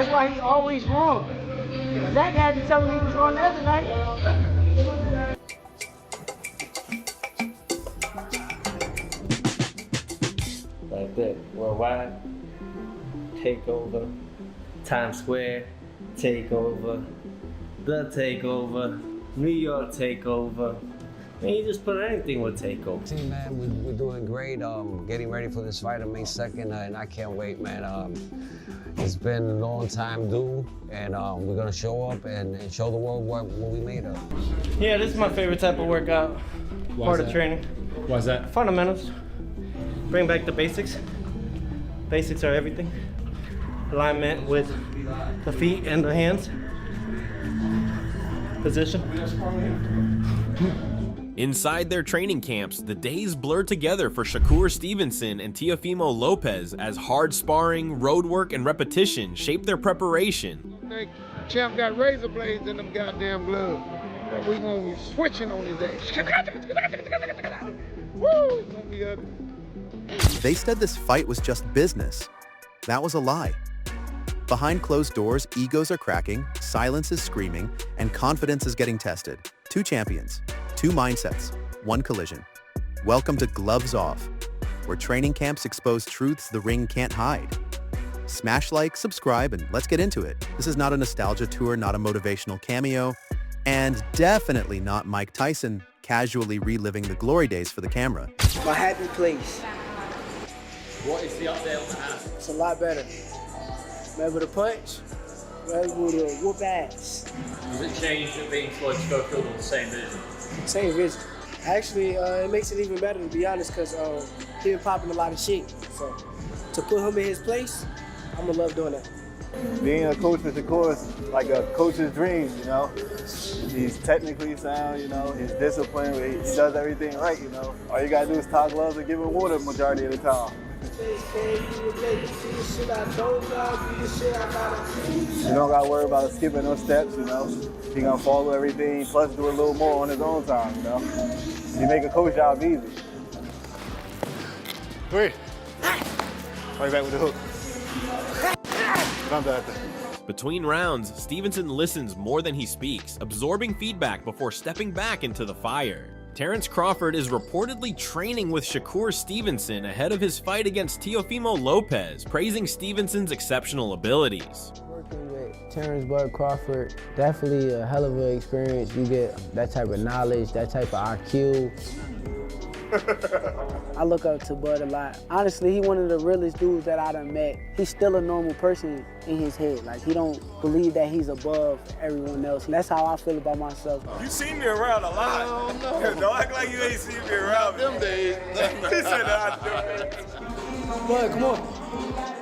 That's why he's always wrong. Zach had to tell him he was wrong the other night. Like that. Worldwide, takeover, Times Square, takeover, the takeover, New York takeover. Man, you just put anything with takeover. See, man, we're doing great. Getting ready for this fight on May 2nd, and I can't wait, man. It's been a long time due, and we're gonna show up and show the world what we made of. Yeah, this is my favorite type of workout. Part of training. Why is that? Fundamentals. Bring back the basics. Basics are everything. Alignment with the feet and the hands. Position. Inside their training camps, the days blurred together for Shakur Stevenson and Teofimo Lopez as hard sparring, road work, and repetition shaped their preparation. I think Champ got razor blades in them goddamn gloves. We gonna be switching on his ass. Woo! It's gonna be ugly. They said this fight was just business. That was a lie. Behind closed doors, egos are cracking, silence is screaming, and confidence is getting tested. Two champions, two mindsets, one collision. Welcome to Gloves Off, where training camps expose truths the ring can't hide. Smash like, subscribe, and let's get into it. This is not a nostalgia tour, not a motivational cameo, and definitely not Mike Tyson casually reliving the glory days for the camera. My happy place. What is the update on the house? It's a lot better. I'm able to punch. I'm able to whoop ass. Does it change it being Floyd Schofield on the same vision? Same vision. Actually, it makes it even better, to be honest, because he been popping a lot of shit. So to put him in his place, I'm gonna love doing that. Being a coach is, of course, like a coach's dream, you know. He's technically sound, you know, he's disciplined, he does everything right, you know. All you gotta do is tie gloves and give him water the majority of the time. You don't gotta worry about skipping no steps, you know. He gonna follow everything, plus do a little more on his own time, you know. You make a coach job easy. Three. Right back with the hook. Between rounds, Stevenson listens more than he speaks, absorbing feedback before stepping back into the fire. Terrence Crawford is reportedly training with Shakur Stevenson ahead of his fight against Teofimo Lopez, praising Stevenson's exceptional abilities. Working with Terrence Bud Crawford, definitely a hell of an experience. You get that type of knowledge, that type of IQ. I look up to Bud a lot. Honestly, he one of the realest dudes that I done met. He's still a normal person in his head. Like, he don't believe that he's above everyone else. And that's how I feel about myself. You seen me around a lot. Oh, no. Don't act like you ain't seen me around them days. He said that I do. Bud, come on.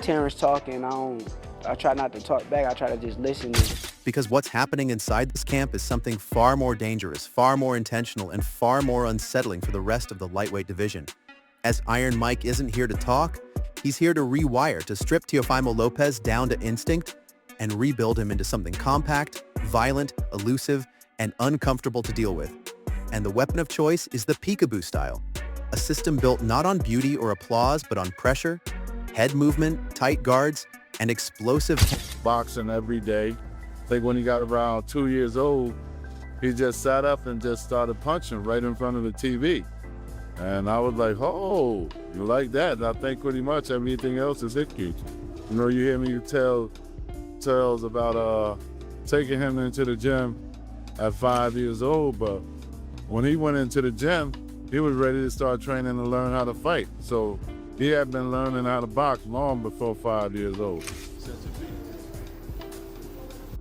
Terrence talking, I try not to talk back. I try to just listen. Because what's happening inside this camp is something far more dangerous, far more intentional, and far more unsettling for the rest of the lightweight division. As Iron Mike isn't here to talk, he's here to rewire, to strip Teofimo Lopez down to instinct and rebuild him into something compact, violent, elusive, and uncomfortable to deal with. And the weapon of choice is the Peekaboo style, a system built not on beauty or applause, but on pressure, head movement, tight guards, and explosive boxing every day. I think when he got around 2 years old, he just sat up and just started punching right in front of the TV. And I was like, oh, you like that? And I think pretty much everything else is history. You know, you hear me tell tales about taking him into the gym at 5 years old, but when he went into the gym, he was ready to start training to learn how to fight. So he had been learning how to box long before 5 years old.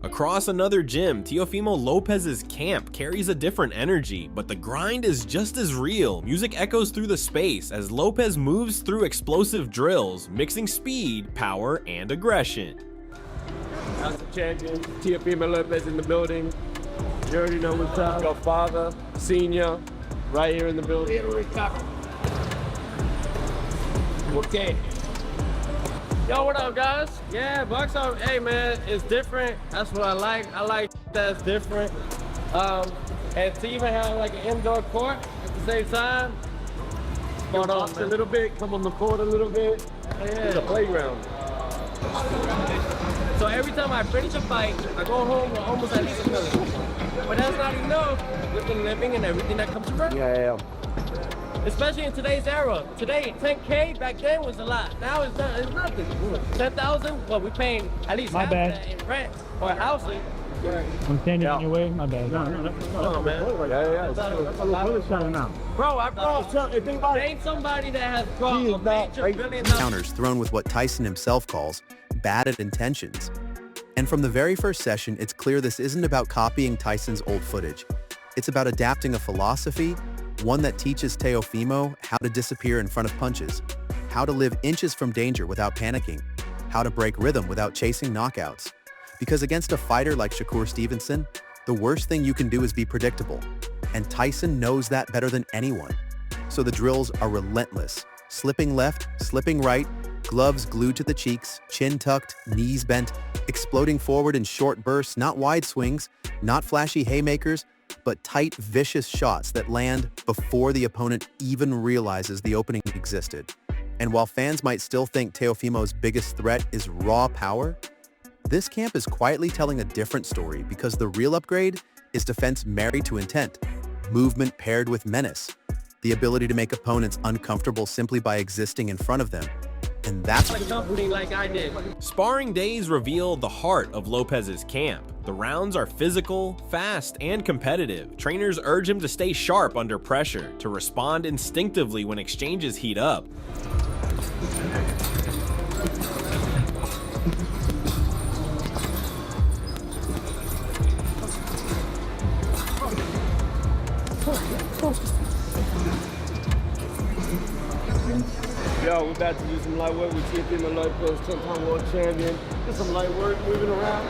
Across another gym, Teofimo Lopez's camp carries a different energy, but the grind is just as real. Music echoes through the space as Lopez moves through explosive drills, mixing speed, power, and aggression. House of Champions, Teofimo Lopez in the building. You already know what's up. Your father, senior, right here in the building. Okay. Yo, what up, guys? Yeah, box off. Hey, man, it's different. That's what I like. I like that's different. And to even have like an indoor court at the same time. Box a little bit, come on the court a little bit. Yeah, it's a playground. So every time I finish a fight, I go home with almost at least $1 million. But that's not enough with the living and everything that comes around. Yeah. Especially in today's era. Today, 10K back then was a lot. Now it's nothing. 10,000, well, we're paying at least half that in rent or housing. I'm standing in your way. My bad. No, man. Yeah. That's a lot. Bro, I brought name somebody that has brought a major $1 billion counters thrown with what Tyson himself calls bad intentions. And from the very first session, it's clear this isn't about copying Tyson's old footage. It's about adapting a philosophy, one that teaches Teofimo how to disappear in front of punches, how to live inches from danger without panicking, how to break rhythm without chasing knockouts. Because against a fighter like Shakur Stevenson, the worst thing you can do is be predictable. And Tyson knows that better than anyone. So the drills are relentless. Slipping left, slipping right, gloves glued to the cheeks, chin tucked, knees bent, exploding forward in short bursts, not wide swings, not flashy haymakers, but tight, vicious shots that land before the opponent even realizes the opening existed. And while fans might still think Teofimo's biggest threat is raw power, this camp is quietly telling a different story because the real upgrade is defense married to intent, movement paired with menace, the ability to make opponents uncomfortable simply by existing in front of them. And that's like company like I did. Sparring days reveal the heart of Lopez's camp. The rounds are physical, fast, and competitive. Trainers urge him to stay sharp under pressure, to respond instinctively when exchanges heat up. Yo, we're about to do some light work with Teofimo Lopez, 10-time world champion. Get some light work, moving around.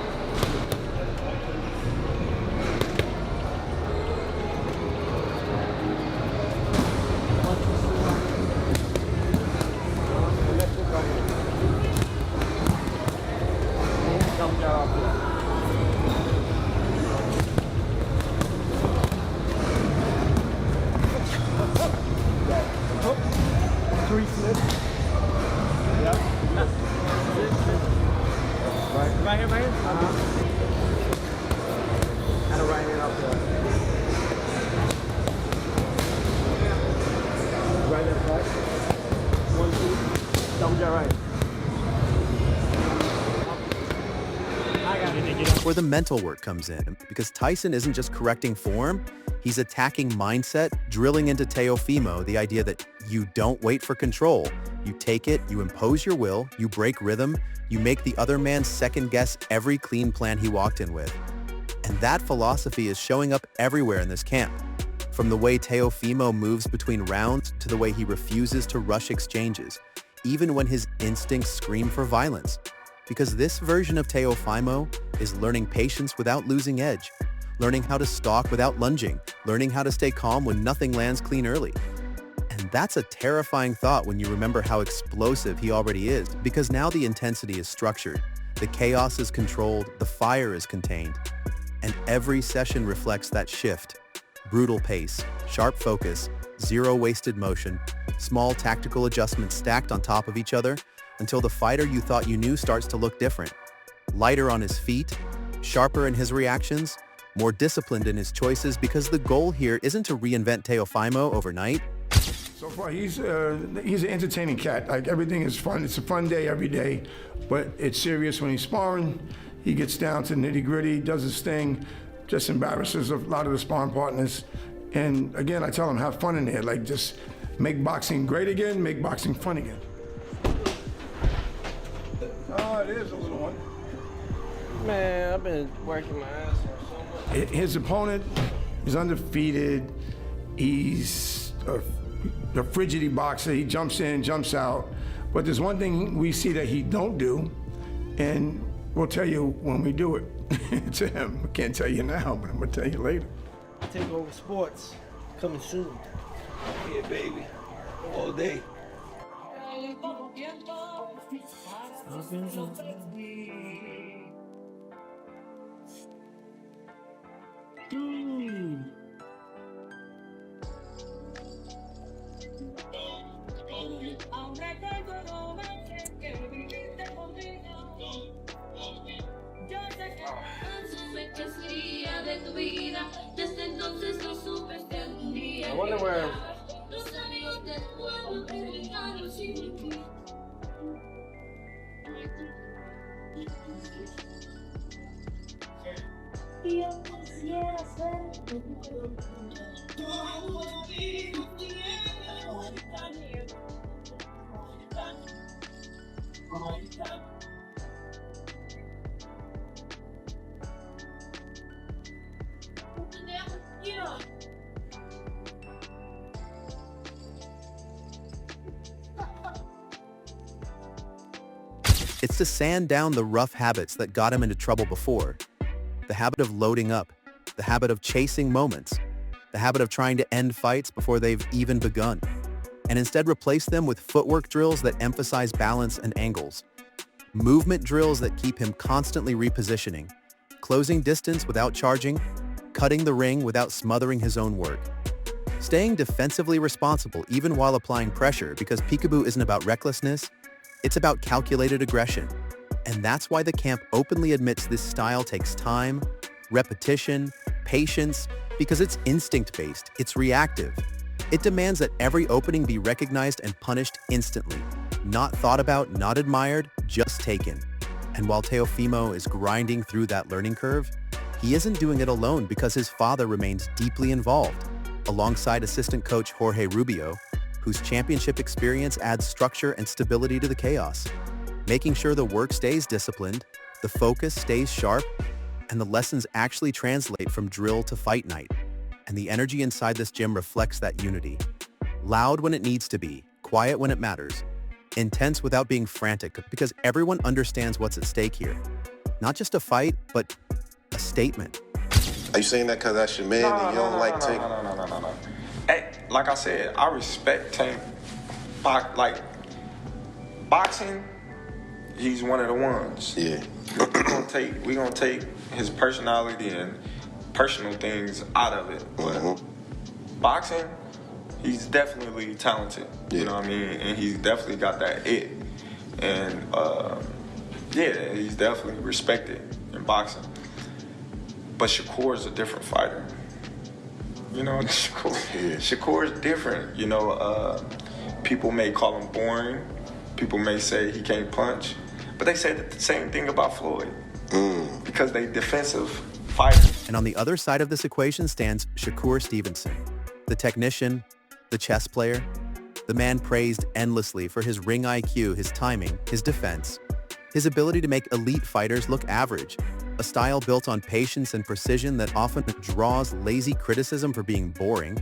Three slips. Yep. Right here, man. Kind of right hand up there. Right left right. 1, 2. Double jab right. Where the mental work comes in, because Tyson isn't just correcting form, he's attacking mindset, drilling into Teofimo the idea that you don't wait for control. You take it, you impose your will, you break rhythm, you make the other man second guess every clean plan he walked in with. And that philosophy is showing up everywhere in this camp. From the way Teofimo moves between rounds to the way he refuses to rush exchanges, even when his instincts scream for violence. Because this version of Teofimo is learning patience without losing edge, learning how to stalk without lunging, learning how to stay calm when nothing lands clean early. And that's a terrifying thought when you remember how explosive he already is, because now the intensity is structured, the chaos is controlled, the fire is contained. And every session reflects that shift. Brutal pace, sharp focus, zero wasted motion, small tactical adjustments stacked on top of each other until the fighter you thought you knew starts to look different. Lighter on his feet, sharper in his reactions, more disciplined in his choices, because the goal here isn't to reinvent Teofimo overnight. So far, he's an entertaining cat. Like, everything is fun. It's a fun day every day, but it's serious when he's sparring. He gets down to nitty-gritty, does his thing, just embarrasses a lot of the sparring partners. And again, I tell him, have fun in there. Like, just make boxing great again, make boxing fun again. Oh, it is a little one. Man, I've been working my ass off so much. His opponent is undefeated. He's a frigidity boxer. He jumps in, jumps out. But there's one thing we see that he don't do, and we'll tell you when we do it to him. I can't tell you now, but I'm gonna tell you later. Take over sports, coming soon. Yeah, baby, all day. Ahora tengo lo más que viviste conmigo. underwear. It's to sand down the rough habits that got him into trouble before. The habit of loading up, the habit of chasing moments, the habit of trying to end fights before they've even begun, and instead replace them with footwork drills that emphasize balance and angles. Movement drills that keep him constantly repositioning, closing distance without charging, cutting the ring without smothering his own work. Staying defensively responsible even while applying pressure, because Peekaboo isn't about recklessness, it's about calculated aggression. And that's why the camp openly admits this style takes time, repetition, patience, because it's instinct-based, it's reactive. It demands that every opening be recognized and punished instantly. Not thought about, not admired, just taken. And while Teofimo is grinding through that learning curve, he isn't doing it alone because his father remains deeply involved, alongside assistant coach Jorge Rubio, whose championship experience adds structure and stability to the chaos, making sure the work stays disciplined, the focus stays sharp, and the lessons actually translate from drill to fight night. And the energy inside this gym reflects that unity. Loud when it needs to be, quiet when it matters, intense without being frantic, because everyone understands what's at stake here. Not just a fight, but a statement. Are you saying that because that's your man and you don't like Tank? No. Hey, like I said, I respect Tank. Like, boxing, he's one of the ones. Yeah. we gonna take his personality and personal things out of it. But boxing, he's definitely talented. Yeah. You know what I mean? And he's definitely got that it. And yeah, he's definitely respected in boxing. But Shakur is a different fighter. You know, Shakur is different. You know, people may call him boring. People may say he can't punch. But they say the same thing about Floyd. Because they defensive fighters. And on the other side of this equation stands Shakur Stevenson, the technician, the chess player, the man praised endlessly for his ring IQ, his timing, his defense, his ability to make elite fighters look average, a style built on patience and precision that often draws lazy criticism for being boring,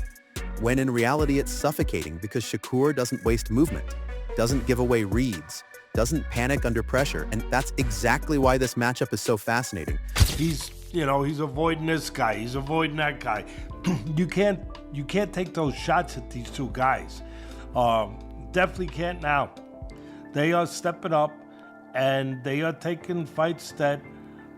when in reality it's suffocating because Shakur doesn't waste movement, doesn't give away reads, doesn't panic under pressure, and that's exactly why this matchup is so fascinating. He's avoiding this guy, he's avoiding that guy. You can't take those shots at these two guys. Definitely can't now. They are stepping up, and they are taking fights that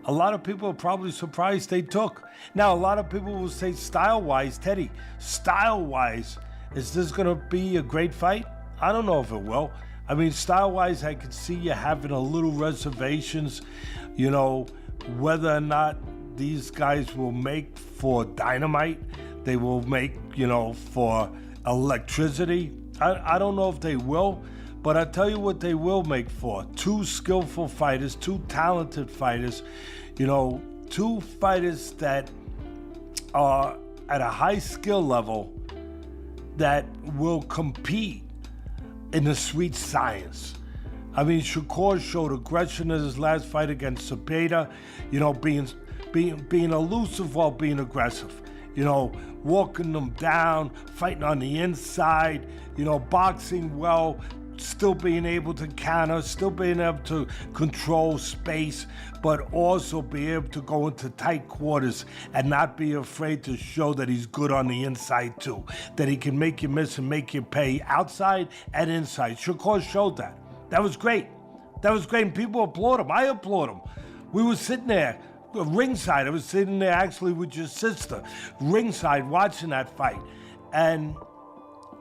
a lot of people are probably surprised they took. Now, a lot of people will say style-wise, Teddy, style-wise, is this gonna be a great fight? I don't know if it will. I mean, style-wise, I could see you having a little reservations, you know, whether or not these guys will make for dynamite, they will make, you know, for electricity. I don't know if they will, but I tell you what they will make for. Two skillful fighters, two talented fighters, you know, two fighters that are at a high skill level that will compete in the sweet science. I mean, Shakur showed aggression in his last fight against Cepeda, you know, being elusive while being aggressive. You know, walking them down, fighting on the inside, you know, boxing well, still being able to counter, still being able to control space, but also be able to go into tight quarters and not be afraid to show that he's good on the inside too, that he can make you miss and make you pay outside and inside. Shakur showed that. That was great. That was great, and people applaud him. I applaud him. We were sitting there, ringside. I was sitting there actually with your sister, ringside, watching that fight. And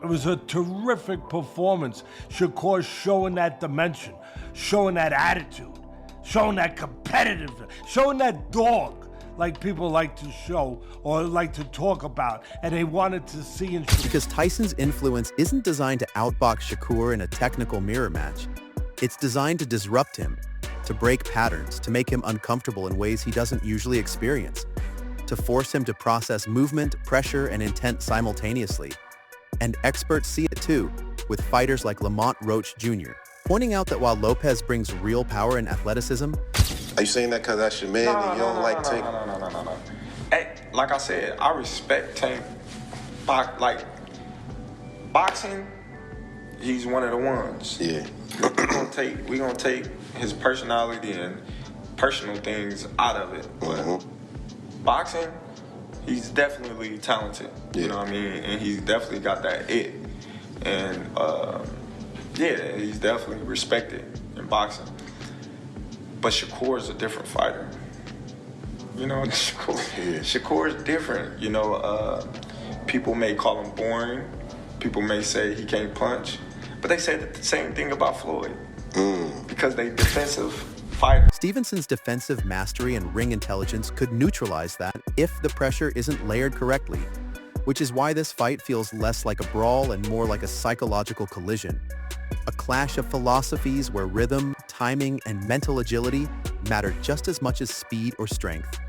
it was a terrific performance. Shakur showing that dimension, showing that attitude, showing that competitiveness, showing that dog like people like to show or like to talk about, and they wanted to see in Shakur. Because Tyson's influence isn't designed to outbox Shakur in a technical mirror match. It's designed to disrupt him, to break patterns, to make him uncomfortable in ways he doesn't usually experience, to force him to process movement, pressure, and intent simultaneously. And experts see it too, with fighters like Lamont Roach Jr., pointing out that while Lopez brings real power and athleticism, Are you saying that because that's your man and you don't like Tank? No. Hey, like I said, I respect Tank. Like, boxing, he's one of the ones. Yeah. we gonna take his personality and personal things out of it. But boxing, he's definitely talented. You know what I mean? And he's definitely got that it. And yeah, he's definitely respected in boxing. But Shakur is a different fighter. You know, Shakur's different. You know, people may call him boring. People may say he can't punch. But they say the same thing about Floyd. Because they defensive fighters. Stevenson's defensive mastery and ring intelligence could neutralize that if the pressure isn't layered correctly, which is why this fight feels less like a brawl and more like a psychological collision. A clash of philosophies where rhythm, timing, and mental agility matter just as much as speed or strength.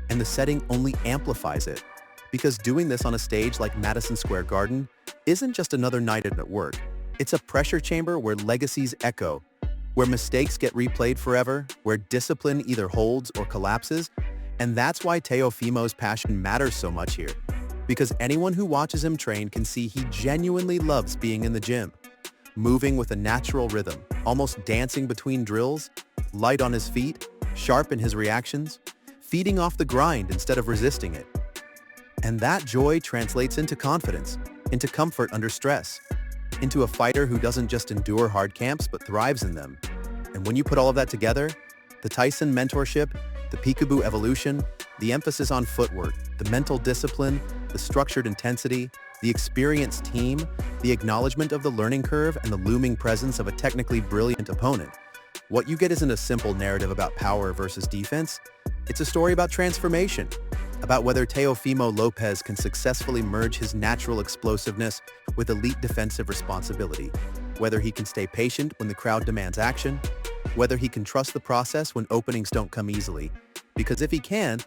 And the setting only amplifies it, because doing this on a stage like Madison Square Garden isn't just another night at work. It's a pressure chamber where legacies echo, where mistakes get replayed forever, where discipline either holds or collapses. And that's why Teofimo's passion matters so much here, because anyone who watches him train can see he genuinely loves being in the gym, moving with a natural rhythm, almost dancing between drills, light on his feet, sharp in his reactions, feeding off the grind instead of resisting it. And that joy translates into confidence, into comfort under stress, into a fighter who doesn't just endure hard camps but thrives in them. And when you put all of that together, the Tyson mentorship, the Peekaboo evolution, the emphasis on footwork, the mental discipline, the structured intensity, the experienced team, the acknowledgement of the learning curve, and the looming presence of a technically brilliant opponent, what you get isn't a simple narrative about power versus defense. It's a story about transformation, about whether Teofimo Lopez can successfully merge his natural explosiveness with elite defensive responsibility, whether he can stay patient when the crowd demands action, whether he can trust the process when openings don't come easily. Because if he can,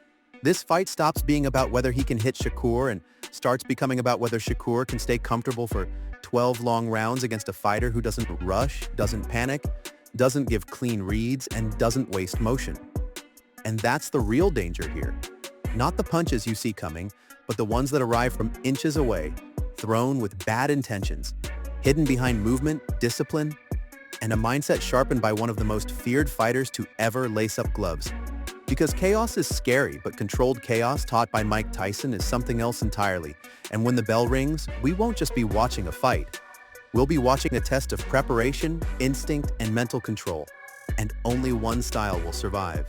this fight stops being about whether he can hit Shakur and starts becoming about whether Shakur can stay comfortable for 12 long rounds against a fighter who doesn't rush, doesn't panic, doesn't give clean reads, and doesn't waste motion. And that's the real danger here. Not the punches you see coming, but the ones that arrive from inches away, thrown with bad intentions, hidden behind movement, discipline, and a mindset sharpened by one of the most feared fighters to ever lace up gloves. Because chaos is scary, but controlled chaos taught by Mike Tyson is something else entirely. And when the bell rings, we won't just be watching a fight. We'll be watching a test of preparation, instinct, and mental control. And only one style will survive.